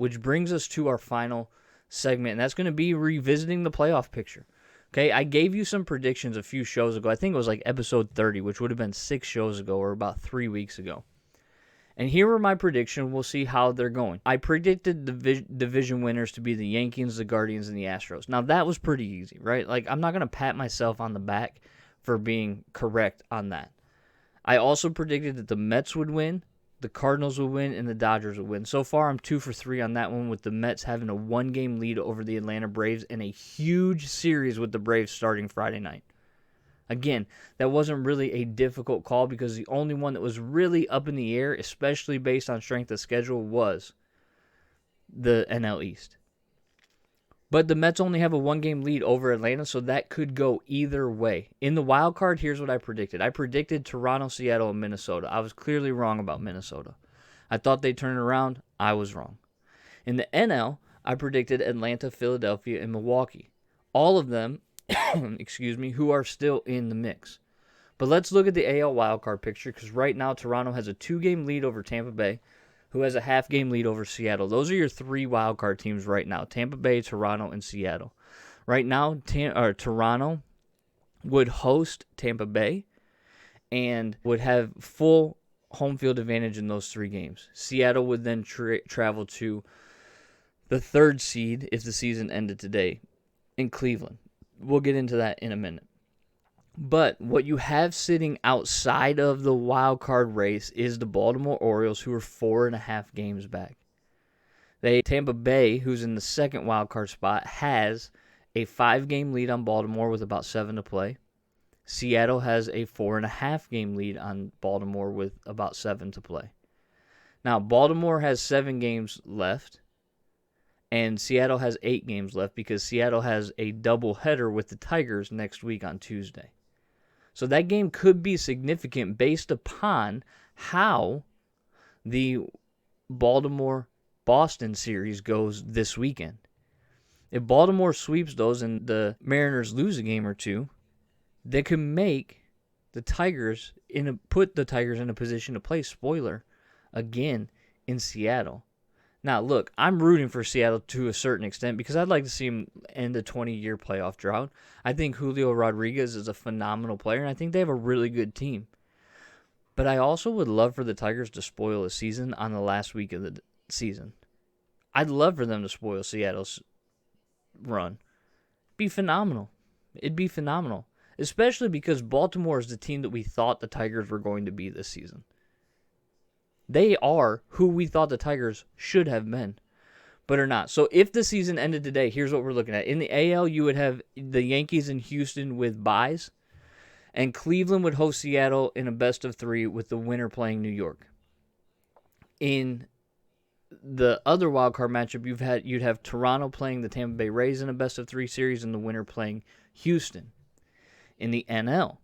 which brings us to our final segment, and that's going to be revisiting the playoff picture. Okay, I gave you some predictions a few shows ago. I think it was like episode 30, which would have been 6 shows ago or about 3 weeks ago. And here were my predictions. We'll see how they're going. I predicted the division winners to be the Yankees, the Guardians, and the Astros. Now, that was pretty easy, right? Like, I'm not going to pat myself on the back for being correct on that. I also predicted that the Mets would win, the Cardinals would win, and the Dodgers would win. So far, I'm 2 for 3 on that one, with the Mets having a 1-game lead over the Atlanta Braves and a huge series with the Braves starting Friday night. Again, that wasn't really a difficult call because the only one that was really up in the air, especially based on strength of schedule, was the NL East. But the Mets only have a 1-game lead over Atlanta, so that could go either way. In the wild card, here's what I predicted. I predicted Toronto, Seattle, and Minnesota. I was clearly wrong about Minnesota. I thought they'd turn it around. I was wrong. In the NL, I predicted Atlanta, Philadelphia, and Milwaukee. All of them, who are still in the mix. But let's look at the AL wildcard picture, because right now Toronto has a 2-game lead over Tampa Bay, who has a half-game lead over Seattle. Those are your 3 wildcard teams right now: Tampa Bay, Toronto, and Seattle. Right now, Toronto would host Tampa Bay and would have full home field advantage in those 3 games. Seattle would then travel to the 3rd seed if the season ended today in Cleveland. We'll get into that in a minute. But what you have sitting outside of the wild card race is the Baltimore Orioles, who are 4.5 games back. Tampa Bay, who's in the 2nd wild card spot, has a 5-game lead on Baltimore with about 7 to play. Seattle has a 4.5-game lead on Baltimore with about 7 to play. Now, Baltimore has 7 games left, and Seattle has 8 games left because Seattle has a doubleheader with the Tigers next week on Tuesday. So that game could be significant based upon how the Baltimore-Boston series goes this weekend. If Baltimore sweeps those and the Mariners lose a game or two, they could make the Tigers put the Tigers in a position to play spoiler again in Seattle. Now, look, I'm rooting for Seattle to a certain extent because I'd like to see them end a 20-year playoff drought. I think Julio Rodriguez is a phenomenal player, and I think they have a really good team. But I also would love for the Tigers to spoil a season on the last week of the season. I'd love for them to spoil Seattle's run. Be phenomenal. It'd be phenomenal, especially because Baltimore is the team that we thought the Tigers were going to be this season. They are who we thought the Tigers should have been, but are not. So if the season ended today, here's what we're looking at. In the AL, you would have the Yankees and Houston with byes, and Cleveland would host Seattle in a best-of-3 with the winner playing New York. In the other wildcard matchup, you'd have Toronto playing the Tampa Bay Rays in a best-of-3 series and the winner playing Houston. In the NL,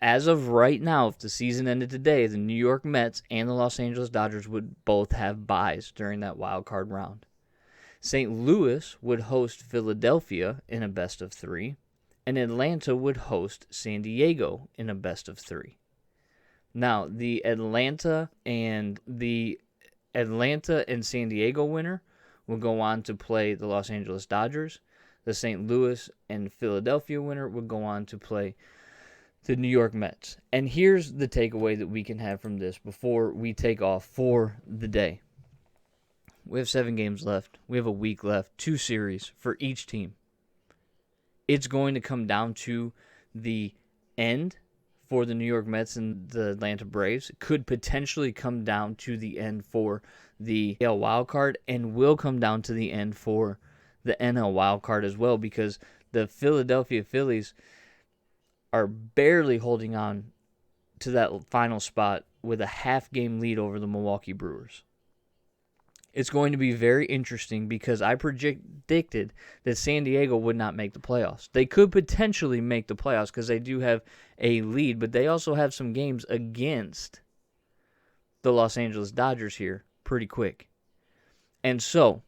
as of right now, if the season ended today, the New York Mets and the Los Angeles Dodgers would both have byes during that wild card round. St. Louis would host Philadelphia in a best-of-3, and Atlanta would host San Diego in a best-of-3. Now, the Atlanta and San Diego winner will go on to play the Los Angeles Dodgers. The St. Louis and Philadelphia winner would go on to play the New York Mets. And here's the takeaway that we can have from this before we take off for the day. We have 7 games left. We have a week left. 2 series for each team. It's going to come down to the end for the New York Mets and the Atlanta Braves. It could potentially come down to the end for the AL wildcard, and will come down to the end for the NL wildcard as well, because the Philadelphia Phillies are barely holding on to that final spot with a half-game lead over the Milwaukee Brewers. It's going to be very interesting because I predicted that San Diego would not make the playoffs. They could potentially make the playoffs because they do have a lead, but they also have some games against the Los Angeles Dodgers here pretty quick. And so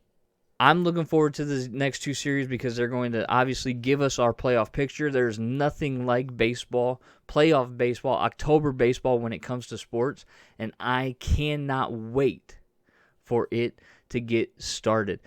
I'm looking forward to the next 2 series because they're going to obviously give us our playoff picture. There's nothing like baseball, playoff baseball, October baseball when it comes to sports, and I cannot wait for it to to get started.